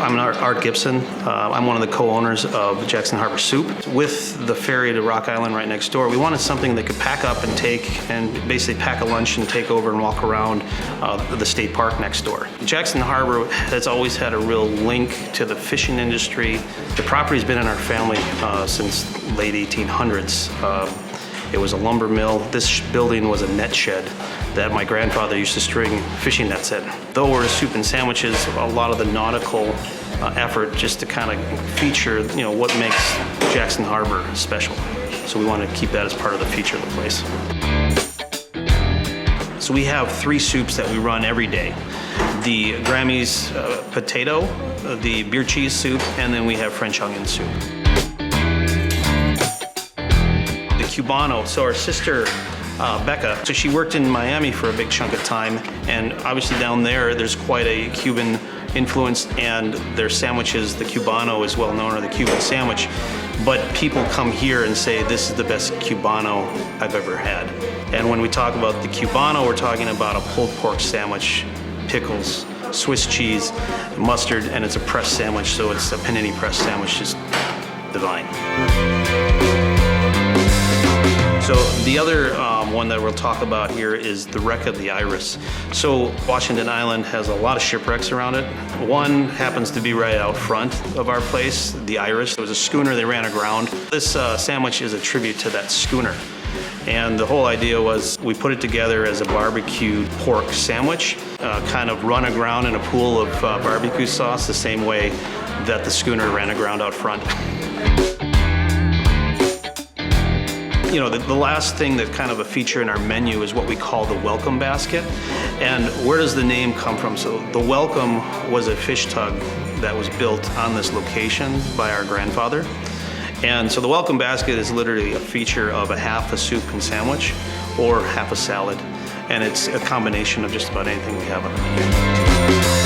I'm Art Gibson. I'm one of the co-owners of Jackson Harbor Soup. With the ferry to Rock Island right next door, we wanted something that could pack up and take, and basically pack a lunch and take over and walk around the state park next door. Jackson Harbor has always had a real link to the fishing industry. The property's been in our family since late 1800s. It was a lumber mill. This building was a net shed that my grandfather used to string fishing nets in. Though we're soup and sandwiches, a lot of the nautical effort just to kind of feature, what makes Jackson Harbor special. So we want to keep that as part of the feature of the place. So we have 3 soups that we run every day. The Grammy's potato, the beer cheese soup, and then we have French onion soup. Cubano, so our sister Becca, so she worked in Miami for a big chunk of time, and obviously down there's quite a Cuban influence, and their sandwiches, the Cubano is well known, or the Cuban sandwich, but people come here and say this is the best Cubano I've ever had. And when we talk about the Cubano, we're talking about a pulled pork sandwich, pickles, Swiss cheese, mustard, and it's a pressed sandwich, so it's a panini pressed sandwich, just divine. So the other one that we'll talk about here is the wreck of the Iris. So Washington Island has a lot of shipwrecks around it. One happens to be right out front of our place, the Iris. It was a schooner, they ran aground. This sandwich is a tribute to that schooner. And the whole idea was we put it together as a barbecued pork sandwich, kind of run aground in a pool of barbecue sauce, the same way that the schooner ran aground out front. The last thing that kind of a feature in our menu is what we call the welcome basket. And where does the name come from? So the welcome was a fish tug that was built on this location by our grandfather. And so the welcome basket is literally a feature of a half a soup and sandwich or half a salad. And it's a combination of just about anything we have on the menu.